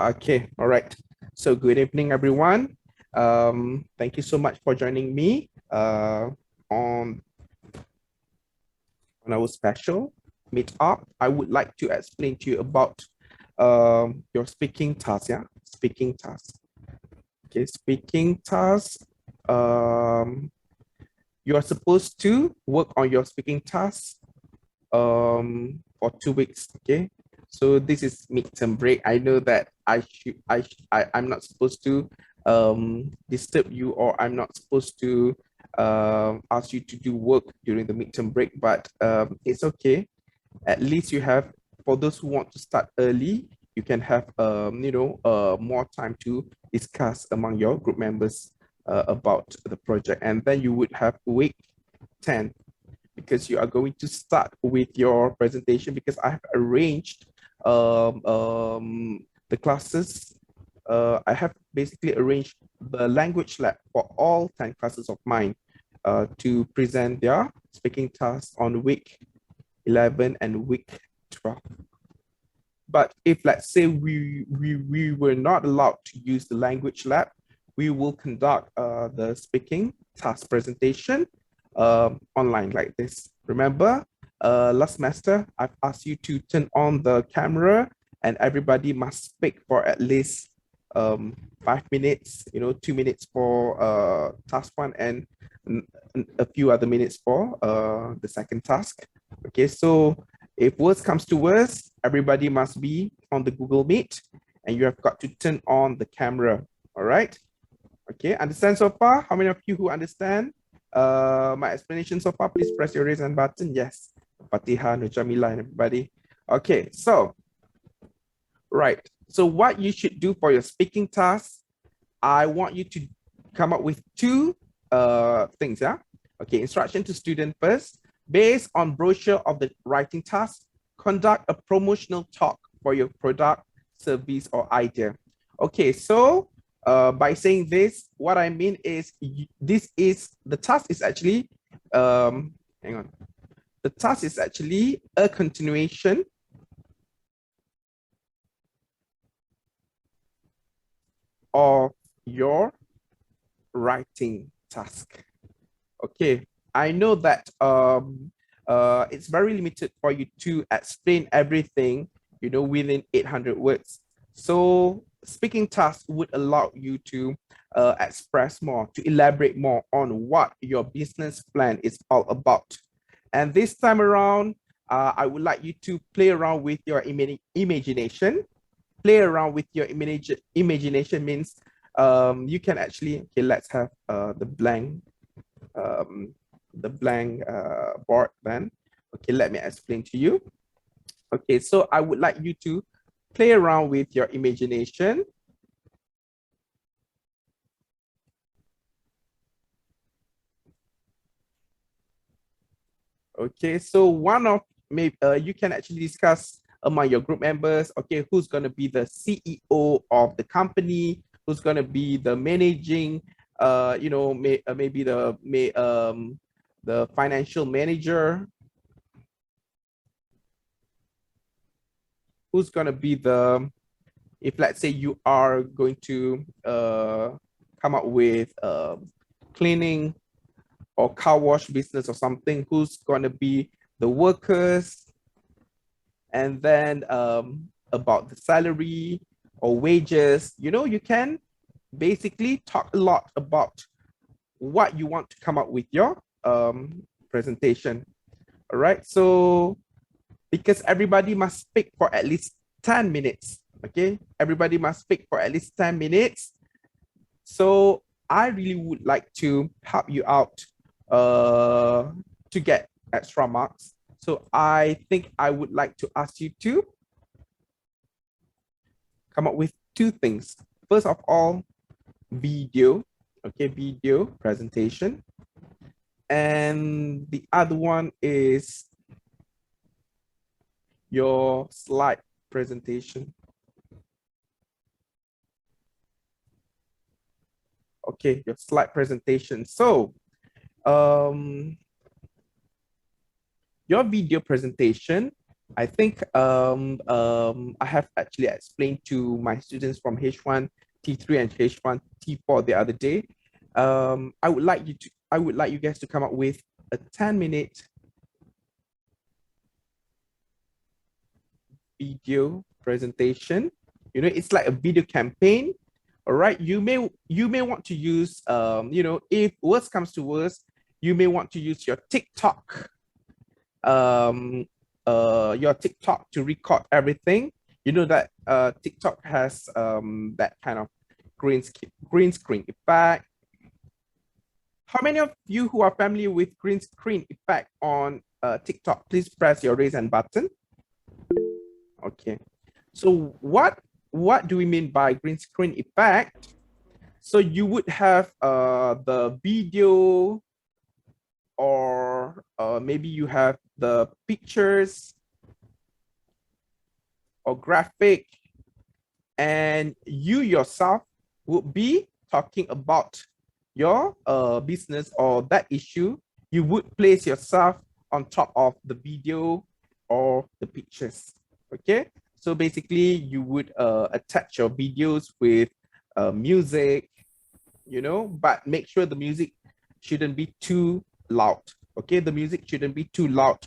Okay, all right. So good evening, everyone. Thank you so much for joining me on our special meetup. I would like to explain to you about your speaking task. Yeah, speaking task. Okay, speaking task. You are supposed to work on your speaking task for 2 weeks. Okay, so this is midterm break. I know that I'm not supposed to disturb you, or I'm not supposed to ask you to do work during the midterm break, but it's okay. At least you have, for those who want to start early, you can have more time to discuss among your group members about the project, and then you would have week 10, because you are going to start with your presentation, because I have arranged the classes. I have basically arranged the language lab for all 10 classes of mine to present their speaking tasks on week 11 and week 12. But if, let's say, we were not allowed to use the language lab, we will conduct the speaking task presentation online like this. Remember, last semester, I've asked you to turn on the camera and everybody must speak for at least 5 minutes, 2 minutes for task one and a few other minutes for the second task. Okay, so if worst comes to worst, everybody must be on the Google Meet and you have got to turn on the camera. All right. Okay, understand so far? How many of you who understand my explanation so far? Please press your raise hand button. Yes. Fatiha, Nujamila, and everybody. Okay, so, right. So what you should do for your speaking task, I want you to come up with two things, yeah? Okay, instruction to student first. Based on brochure of the writing task, conduct a promotional talk for your product, service, or idea. Okay, so by saying this, what I mean is the task is actually, hang on. The task is actually a continuation of your writing task. Okay, I know that it's very limited for you to explain everything, within 800 words. So speaking task would allow you to express more, to elaborate more on what your business plan is all about. And this time around, I would like you to play around with your imagination. Play around with your imagination means you can actually, okay, let's have the blank board then. Okay, let me explain to you. Okay, so I would like you to play around with your imagination. Okay, so you can actually discuss among your group members, okay, who's going to be the CEO of the company, who's going to be the managing, maybe the financial manager, who's going to be if let's say you are going to come up with cleaning or car wash business or something, who's going to be the workers, and then about the salary or wages. You can basically talk a lot about what you want to come up with your presentation. All right, so because everybody must speak for at least 10 minutes. Okay, everybody must speak for at least 10 minutes. So I really would like to help you out to get extra marks. So I think I would like to ask you to come up with two things. First of all, video, okay, video presentation. And the other one is your slide presentation. Okay, your slide presentation. So your video presentation, I think I have actually explained to my students from H1 T3 and H1 T4 the other day. I would like you guys to come up with a 10-minute video presentation. You know, it's like a video campaign. All right. You may want to use you know, if worst comes to worst, you may want to use your TikTok to record everything. You know that TikTok has that kind of green screen effect. How many of you who are familiar with green screen effect on TikTok? Please press your raise hand button. Okay. So what do we mean by green screen effect? So you would have the video, or maybe you have the pictures or graphic, and you yourself would be talking about your business or that issue. You would place yourself on top of the video or the pictures. Okay, so basically you would attach your videos with music, you know, but make sure the music shouldn't be too loud. Okay, the music shouldn't be too loud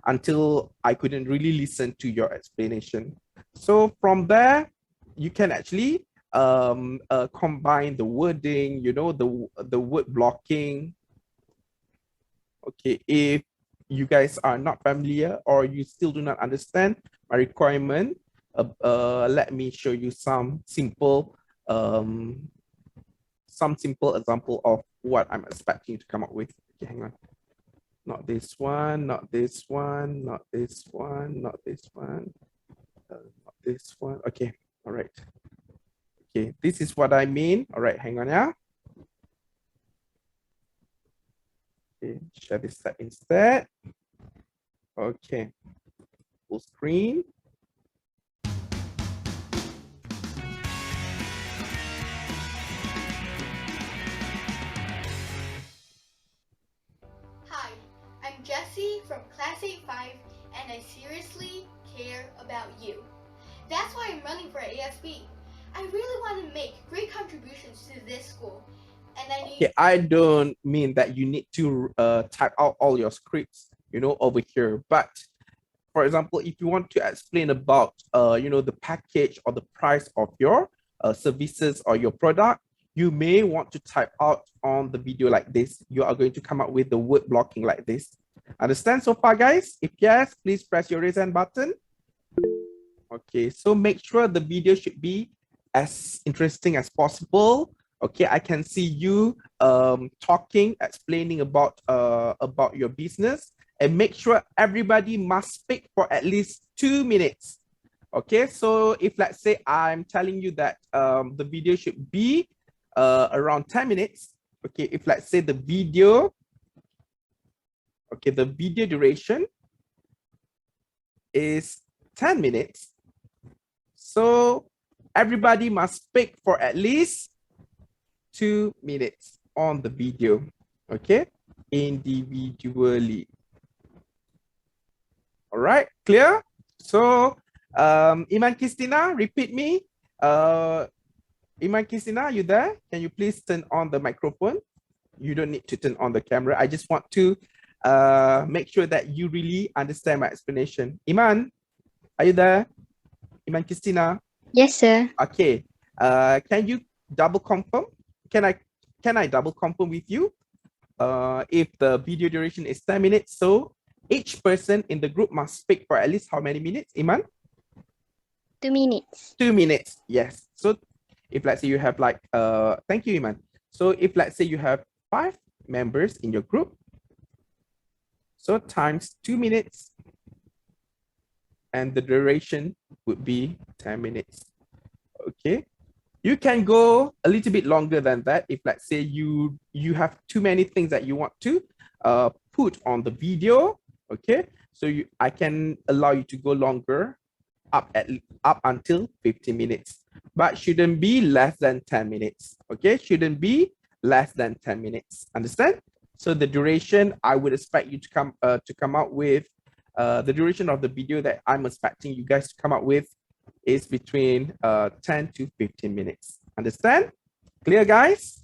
until I couldn't really listen to your explanation. So from there, you can actually combine the wording, you know, the word blocking. Okay, if you guys are not familiar or you still do not understand my requirement, let me show you some simple example of what I'm expecting to come up with. Okay, hang on. Not this one, not this one, not this one, not this one, not this one. Okay, all right. Okay, this is what I mean. All right, hang on, yeah. Okay, share this set instead. Okay, full screen. Hi, I'm Jessie from Class 8-5 and I seriously care about you. That's why I'm running for ASB. I really want to make great contributions to this school. And I need... Okay, I don't mean that you need to type out all your scripts, you know, over here. But for example, if you want to explain about, you know, the package or the price of your services or your product, you may want to type out on the video like this. You are going to come up with the word blocking like this. Understand so far, guys? If yes, please press your raise hand button. Okay, so make sure the video should be as interesting as possible. Okay, I can see you talking, explaining about your business, and make sure everybody must speak for at least 2 minutes. Okay, so if let's say I'm telling you that the video should be around 10 minutes. Okay, if let's say the video duration is 10 minutes. So everybody must speak for at least 2 minutes on the video, okay, individually. All right, clear? So Iman Christina, repeat me. Iman Christina, you there? Can you please turn on the microphone? You don't need to turn on the camera. I just want to make sure that you really understand my explanation. Iman, are you there? Iman Christina? Yes, sir. Okay. Can you double confirm? Can I double confirm with you? If the video duration is 10 minutes, so each person in the group must speak for at least how many minutes, Iman? 2 minutes. 2 minutes, yes. So if let's say you have like, thank you, Iman. So if let's say you have 5 members in your group, so times 2 minutes, and the duration would be 10 minutes. Okay. You can go a little bit longer than that if let's say you have too many things that you want to put on the video. Okay. So I can allow you to go longer up until 50 minutes, but shouldn't be less than 10 minutes. Okay. Shouldn't be less than 10 minutes. Understand? So the duration, I would expect you to come out with The duration of the video that I'm expecting you guys to come up with is between 10 to 15 minutes. Understand? Clear, guys?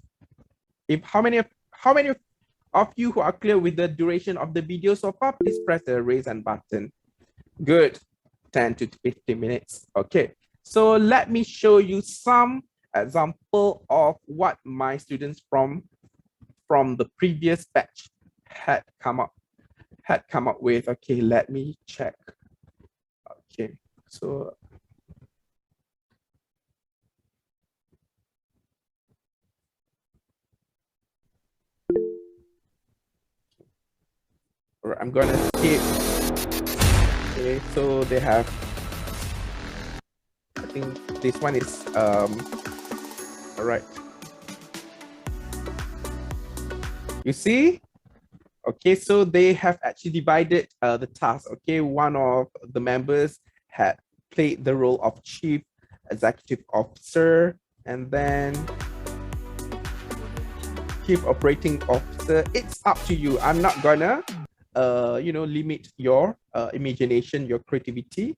If how many of you who are clear with the duration of the video so far, please press the raise hand button. Good. 10 to 15 minutes. Okay. So let me show you some example of what my students from the previous batch had come up with. Okay, let me check. Okay, so all right, I'm gonna skip. Okay, so they have, I think this one is all right. You see? Okay, so they have actually divided the task. Okay, one of the members had played the role of chief executive officer, and then chief operating officer. It's up to you. I'm not gonna limit your imagination, your creativity.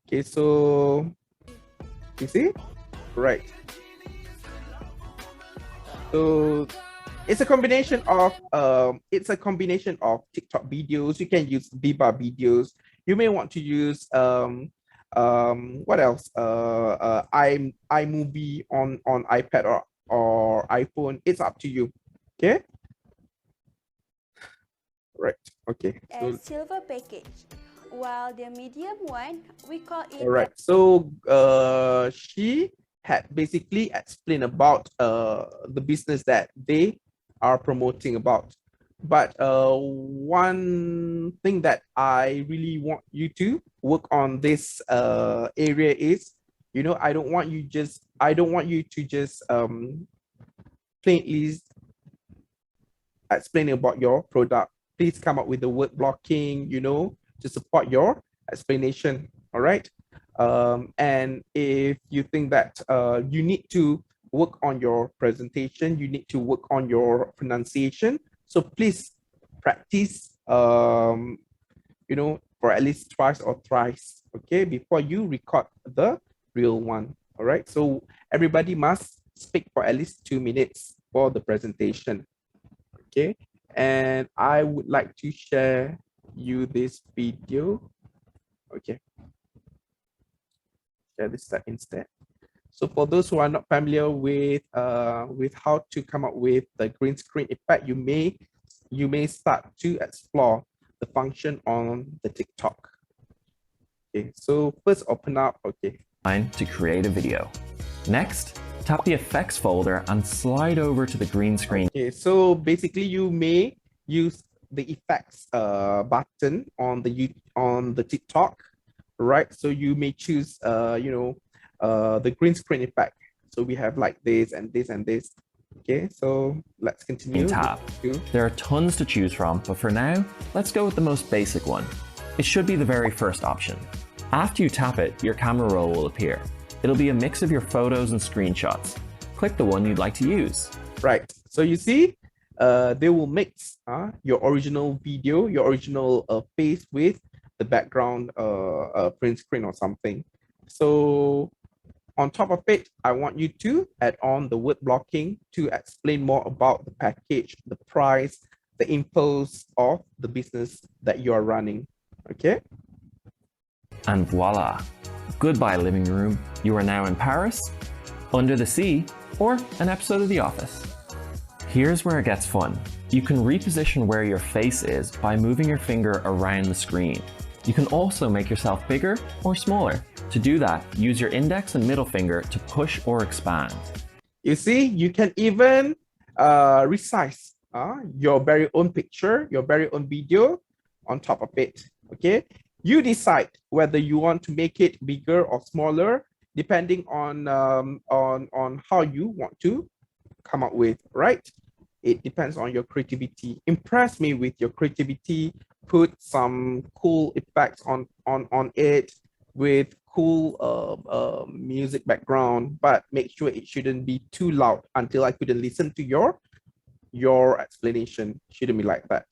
Okay, so you see, right? So it's a combination of TikTok videos. You can use Viva videos. You may want to use what else? iMovie on iPad or iPhone. It's up to you. Okay. Right. Okay. A silver package, while the medium one, we call it. All right. So she had basically explained about the business that they are promoting about. But one thing that I really want you to work on this area is, I don't want you to just plainly explaining about your product. Please come up with the word blocking, to support your explanation. All right. And if you think that you need to work on your presentation, you need to work on your pronunciation. So please practice, for at least twice or thrice, okay, before you record the real one. All right. So everybody must speak for at least 2 minutes for the presentation. Okay. And I would like to share you this video. Okay. Share this instead. So for those who are not familiar with how to come up with the green screen effect, you may start to explore the function on the TikTok. Okay, so first open up, okay. To create a video. Next, tap the effects folder and slide over to the green screen. Okay, so basically you may use the effects button on the TikTok, right? So you may choose the green screen effect. So we have like this and this and this. Okay, so let's continue. Tab. There are tons to choose from, but for now, let's go with the most basic one. It should be the very first option. After you tap it, your camera roll will appear. It'll be a mix of your photos and screenshots. Click the one you'd like to use. Right, so you see, they will mix your original video, your original face with the background print screen or something. So on top of it, I want you to add on the word blocking to explain more about the package, the price, the infos of the business that you are running. Okay. And voila. Goodbye, living room. You are now in Paris, under the sea, or an episode of The Office. Here's where it gets fun. You can reposition where your face is by moving your finger around the screen. You can also make yourself bigger or smaller. To do that, use your index and middle finger to push or expand. You see, you can even resize your very own picture, your very own video on top of it. Okay, you decide whether you want to make it bigger or smaller, depending on how you want to come up with, right? It depends on your creativity. Impress me with your creativity. Put some cool effects on it with cool music background, but make sure it shouldn't be too loud until I couldn't listen to your explanation. Shouldn't be like that.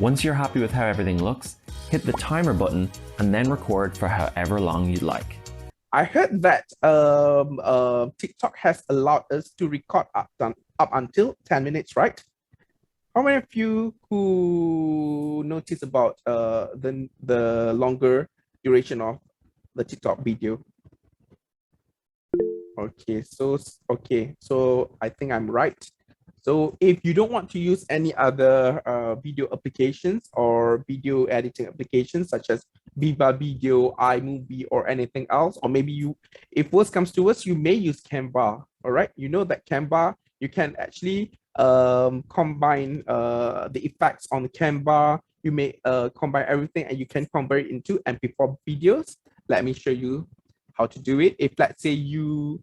Once you're happy with how everything looks, hit the timer button and then record for however long you'd like. I heard that TikTok has allowed us to record up until 10 minutes, right? How many of you who notice about the longer duration of the TikTok video? Okay, so I think I'm right. So if you don't want to use any other video applications or video editing applications such as Viva Video, iMovie, or anything else, or maybe if worse comes to worse, you may use Canva. All right, you know that Canva, you can actually combine the effects on the Canva. You may combine everything and you can convert it into MP4 videos. Let me show you how to do it. If let's say you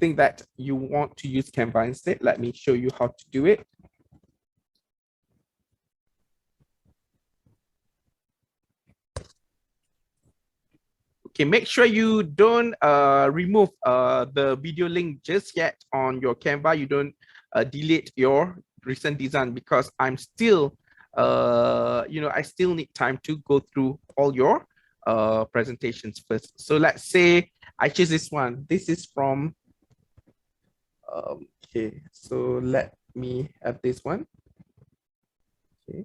think that you want to use Canva instead, let me show you how to do it. Okay, make sure you don't remove the video link just yet on your Canva. You don't delete your recent design, because I'm still, I still need time to go through all your presentations first. So let's say I choose this one. This is from, okay, so let me have this one. Okay.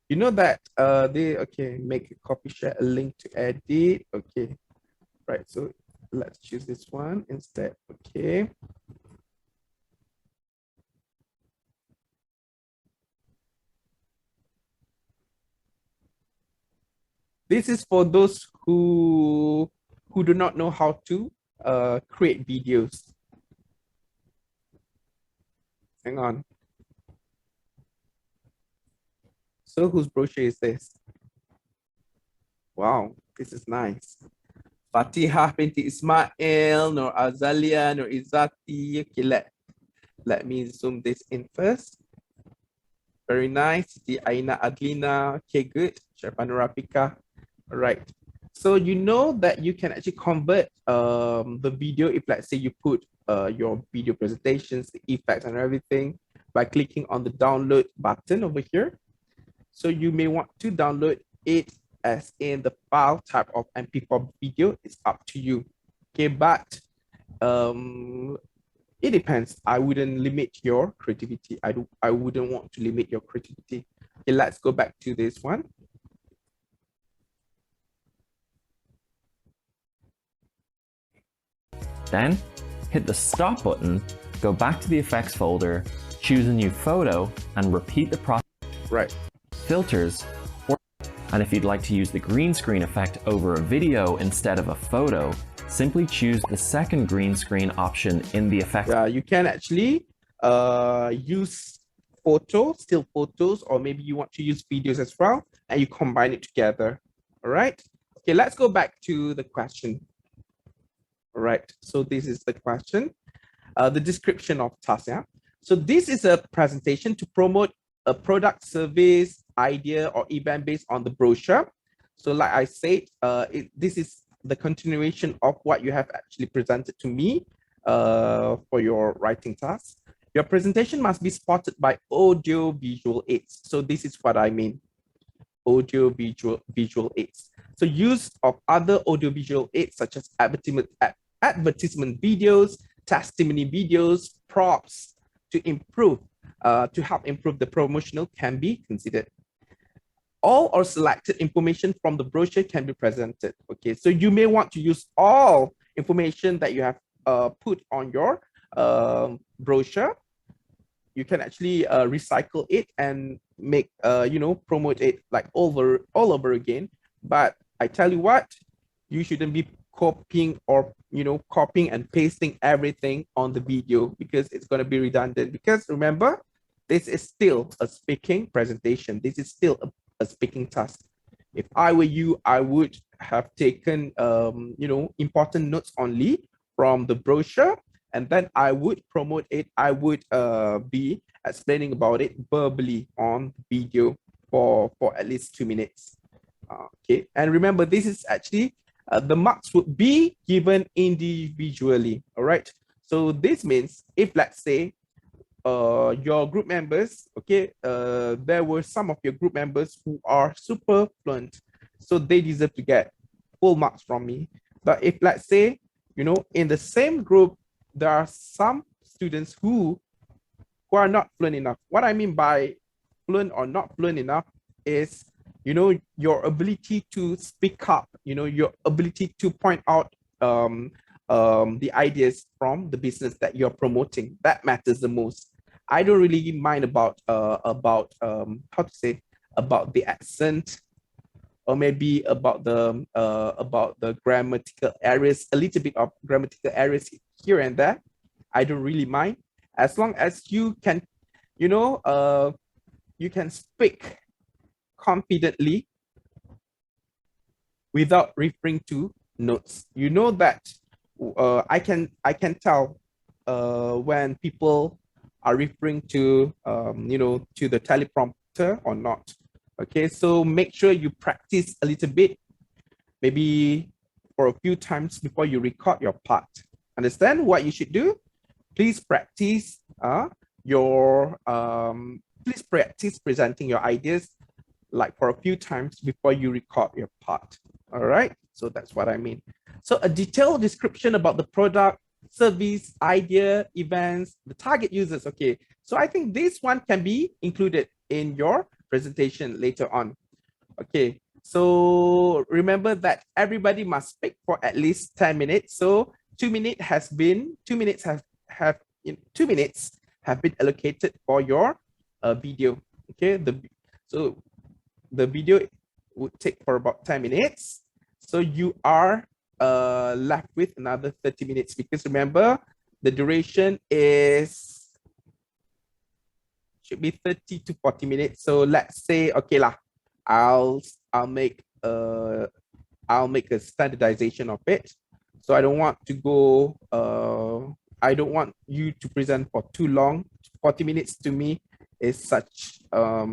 You know that make a copy, share a link to edit. Okay, right, so let's choose this one instead. Okay. This is for those who do not know how to create videos. Hang on. So whose brochure is this? Wow, this is nice. Fatihah binti Ismail, Nur Azalia, Nur Izzati. Okay, let me zoom this in first. Very nice. The Aina Adlina. Okay, good. Sharfan Rafika. All right. So you know that you can actually convert the video if let's say you put your video presentations, the effects and everything by clicking on the download button over here. So you may want to download it as in the file type of MP4 video. It's up to you. Okay, but it depends. I wouldn't limit your creativity. I wouldn't want to limit your creativity. Okay, let's go back to this one. Then hit the stop button, go back to the effects folder, choose a new photo, and repeat the process. Right. Filters, and if you'd like to use the green screen effect over a video instead of a photo, simply choose the second green screen option in the effects. Yeah, you can actually use still photos, or maybe you want to use videos as well, and you combine it together. All right. Okay, let's go back to the question. All right, so this is the question, the description of TASYA. So this is a presentation to promote a product, service, idea, or event based on the brochure. So like I said, this is the continuation of what you have actually presented to me for your writing task. Your presentation must be supported by audio visual aids. So this is what I mean, audio visual aids. So use of other audio visual aids such as advertisement videos, testimony videos, props to help improve the promotional can be considered. All or selected information from the brochure can be presented. Okay, so you may want to use all information that you have put on your brochure. You can actually recycle it and make promote it like all over again. But I tell you what, you shouldn't be copying and pasting everything on the video, because it's going to be redundant. Because remember, this is still a speaking presentation. This is still a speaking task. If I were you, I would have taken important notes only from the brochure, and then I would promote it. I would be explaining about it verbally on video for at least 2 minutes. Okay, and remember, this is actually the marks would be given individually. All right, so this means if let's say your group members, okay, there were some of your group members who are super fluent, so they deserve to get full marks from me. But if let's say, you know, in the same group, there are some students who are not fluent enough. What I mean by fluent or not fluent enough is, you know, your ability to speak up, you know, your ability to point out the ideas from the business that you're promoting. That matters the most. I don't really mind about how to say, about the accent, or maybe about the grammatical errors, a little bit of grammatical errors here and there. I don't really mind, as long as you can, you know, you can speak confidently without referring to notes. You know that I can tell when people are referring to you know, to the teleprompter or not. Okay, so make sure you practice a little bit, maybe for a few times before you record your part. Understand what you should do? Please practice please practice presenting your ideas like for a few times before you record your part. All right, so that's what I mean. So a detailed description about the product, service, idea, events, the target users. Okay, so I think this one can be included in your presentation later on. Okay, so remember that everybody must speak for at least 10 minutes. So 2 minutes have been allocated for your video. Okay, so the video would take for about 10 minutes. So you are left with another 30 minutes, because remember the duration should be 30 to 40 minutes. So let's say, okay lah, I'll make a standardization of it. So I don't want to go, I don't want you to present for too long. 40 minutes to me is such a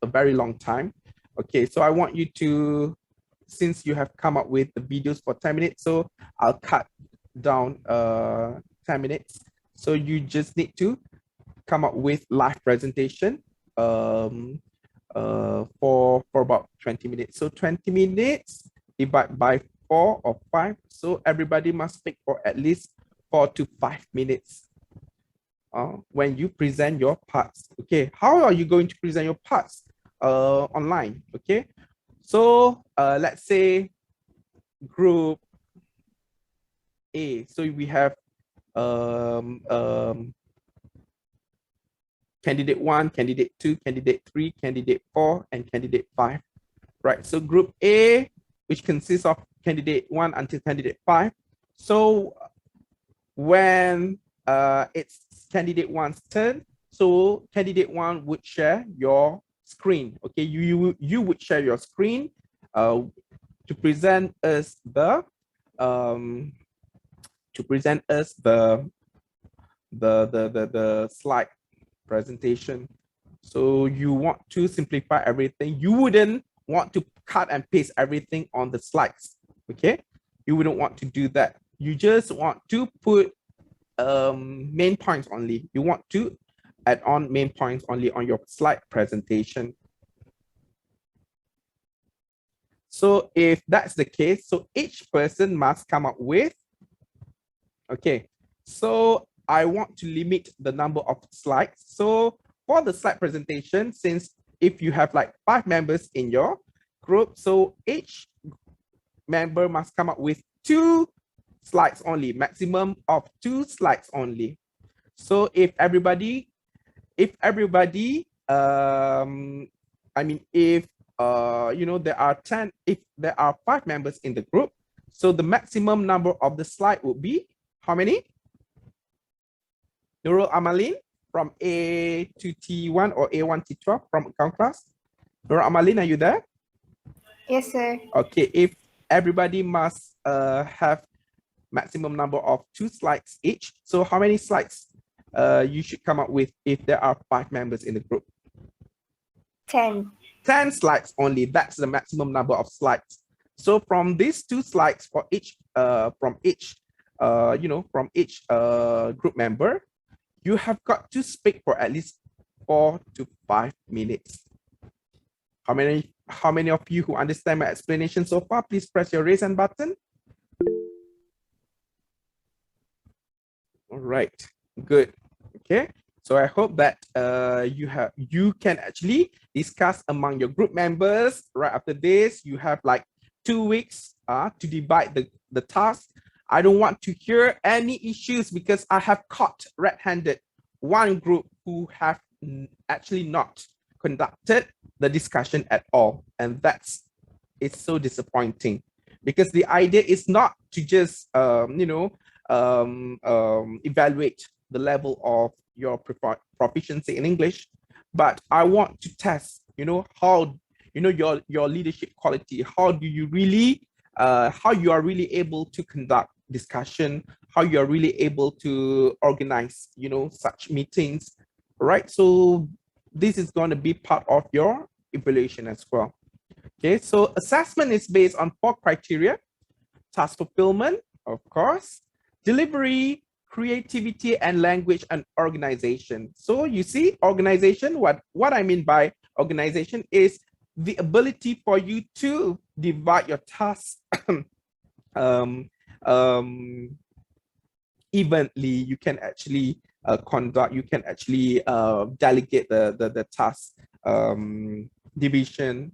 very long time. Okay, so I want you to, since you have come up with the videos for 10 minutes, so I'll cut down 10 minutes. So you just need to come up with live presentation for about 20 minutes. So 20 minutes divided by 4 or 5. So everybody must speak for at least 4 to 5 minutes when you present your parts. Okay, how are you going to present your parts online? Okay, so let's say group A. So we have candidate 1, candidate 2, candidate 3, candidate 4, and candidate 5. Right, so group A, which consists of candidate 1 until candidate 5. So when it's candidate 1's turn, so candidate 1 would share your screen. Okay, you would share your screen to present us the slide presentation. So you want to simplify everything. You wouldn't want to cut and paste everything on the slides. Okay, you wouldn't want to do that. You just want to put main points only. You want to add on main points only on your slide presentation. So if that's the case, so each person must come up with, okay, so I want to limit the number of slides. So for the slide presentation, since if you have like 5 members in your group, so each member must come up with 2 slides only, maximum of 2 slides only. So if everybody, you know, there are 10, if there are 5 members in the group, so the maximum number of the slide would be how many? Nurul Amalin from A to T1 or A1 to 12 from account class. Nurul Amalin, are you there? Yes, sir. Okay, if everybody must have maximum number of 2 slides each, so how many slides you should come up with if there are 5 members in the group? 10. 10 slides only. That's the maximum number of slides. So from these 2 slides for each from each group member, you have got to speak for at least 4 to 5 minutes. How many of you who understand my explanation so far, please press your raise hand button. All right, good. Okay, so I hope that you can actually discuss among your group members. Right after this, you have like 2 weeks to divide the task. I don't want to hear any issues because I have caught red-handed one group who have actually not conducted the discussion at all, and it's so disappointing, because the idea is not to just evaluate the level of your proficiency in English, but I want to test, how, your leadership quality. How do you really, how you are really able to conduct discussion, how you are really able to organize, such meetings, right? So this is going to be part of your evaluation as well. Okay, so assessment is based on 4 criteria: task fulfillment, of course, delivery, creativity, and language and organization. So you see, organization, what I mean by organization is the ability for you to divide your tasks evenly. You can actually you can actually delegate the task division,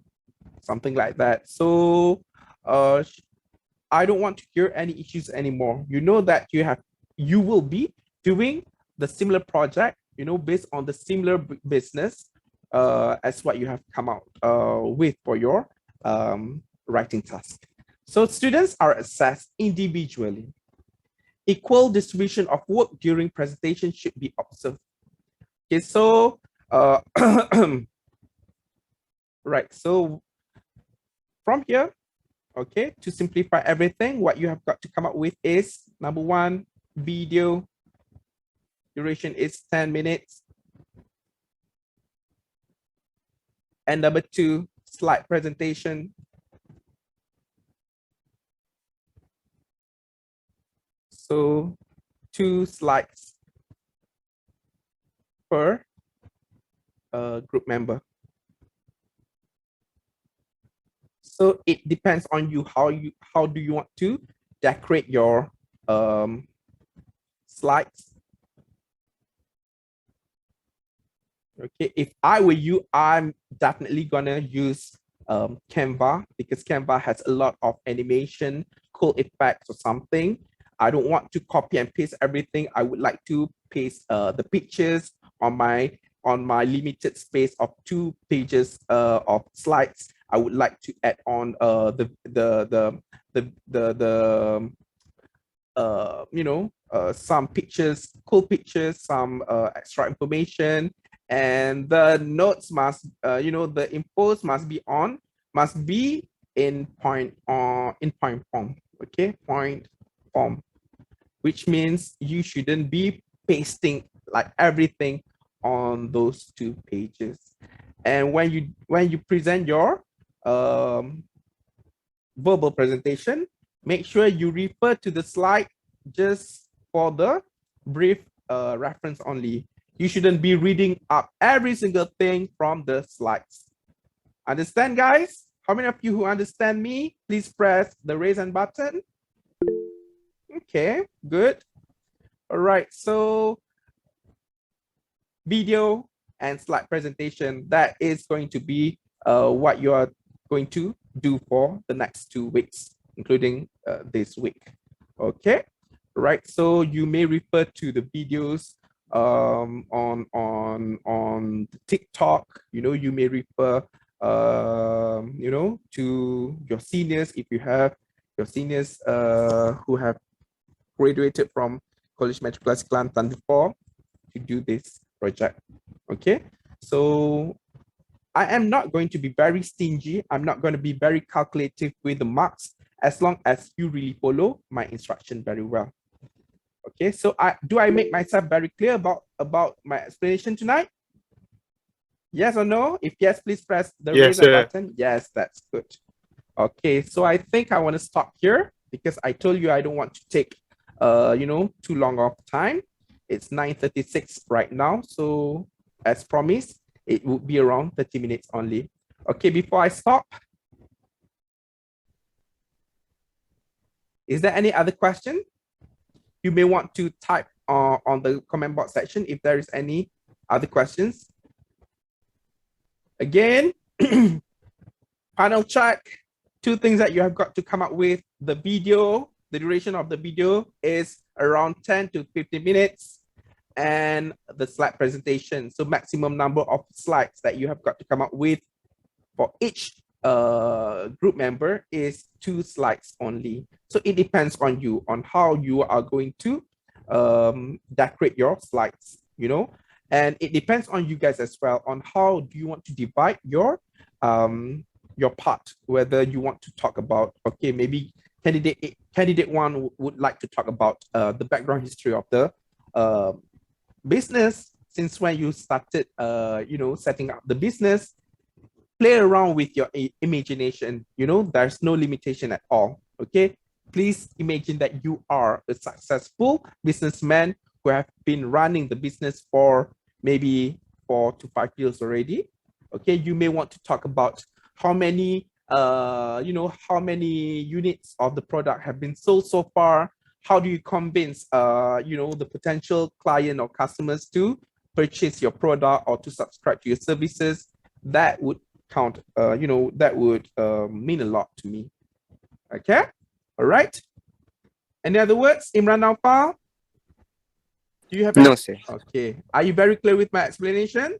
something like that. So I don't want to hear any issues anymore. You know that you will be doing the similar project, based on the similar business as what you have come out with for your writing task. So students are assessed individually. Equal distribution of work during presentation should be observed. Okay, so right, so from here, okay, to simplify everything, what you have got to come up with is, number 1, video duration is 10 minutes. And number 2, slide presentation. So 2 slides per group member. So it depends on you, how do you want to decorate your slides. Okay, if I were you, I'm definitely gonna use Canva, because Canva has a lot of animation, cool effects or something. I don't want to copy and paste everything. I would like to paste the pictures on my limited space of 2 pages of slides. I would like to add on some pictures, cool pictures, some extra information, and the notes must, the infos must be in point form. Okay, point form, which means you shouldn't be pasting like everything on those 2 pages. And when you present your verbal presentation, make sure you refer to the slide just for the brief reference only. You shouldn't be reading up every single thing from the slides. Understand, guys? How many of you who understand me, please press the raise hand button. Okay, good. All right, so video and slide presentation, that is going to be what you are going to do for the next 2 weeks, including this week. Okay, right, so you may refer to the videos on TikTok. You may refer to your seniors, if you have your seniors who have graduated from College Matriculasi Kelantan before, to do this project. Okay, so I am not going to be very stingy. I'm not going to be very calculative with the marks, as long as you really follow my instruction very well. Okay, so do I make myself very clear about my explanation tonight? Yes or no? If yes, please press the raise hand button. Yes, that's good. Okay, so I think I want to stop here, because I told you I don't want to take too long of time. It's 9:36 right now. So as promised, it would be around 30 minutes only. Okay, before I stop, is there any other question? You may want to type on the comment box section if there is any other questions. Again, final check. 2 things that you have got to come up with. The video, the duration of the video is around 10 to 15 minutes, and the slide presentation. So maximum number of slides that you have got to come up with for each group member is 2 slides only. So it depends on you on how you are going to decorate your slides, you know, and it depends on you guys as well on how do you want to divide your part, whether you want to talk about, okay, maybe candidate 1 would like to talk about the background history of the business since when you started you know, setting up the business. Play around with your imagination, you know, there's no limitation at all. Okay, please imagine that you are a successful businessman who have been running the business for maybe 4 to 5 years already. Okay, you may want to talk about how many you know, how many units of the product have been sold so far. How do you convince you know, the potential client or customers to purchase your product or to subscribe to your services? That would count, you know, that would mean a lot to me. Okay, all right. Any other words, Imran Naufal? Do you have No, sir. Okay, are you very clear with my explanation?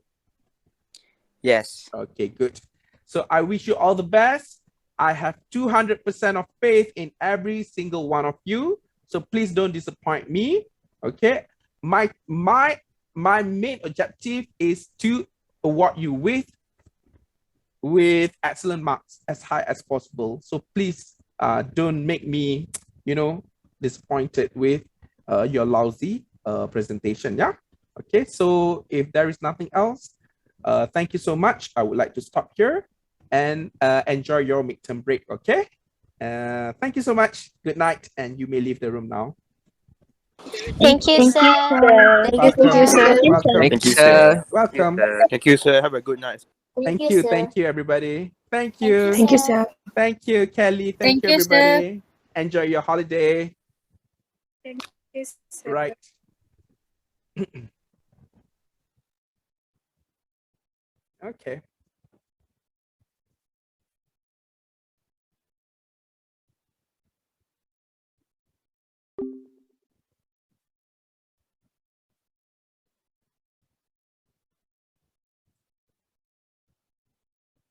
Yes. Okay, good. So I wish you all the best. I have 200% of faith in every single one of you. So please don't disappoint me. Okay, my main objective is to award you with excellent marks as high as possible. So please don't make me, you know, disappointed with your lousy presentation. Yeah. Okay. So if there is nothing else, thank you so much. I would like to stop here and enjoy your midterm break. Okay. Thank you so much. Good night, and you may leave the room now. Thank you, sir. Thank you, Welcome. sir. Welcome. Thank you, sir. Welcome. Thank you, sir. Have a good night. Thank you. Thank you, everybody. Thank Thank you. Thank you, sir. Thank you, Kelly. Thank you, everybody. Enjoy your holiday. Thank you, sir. Right. Okay.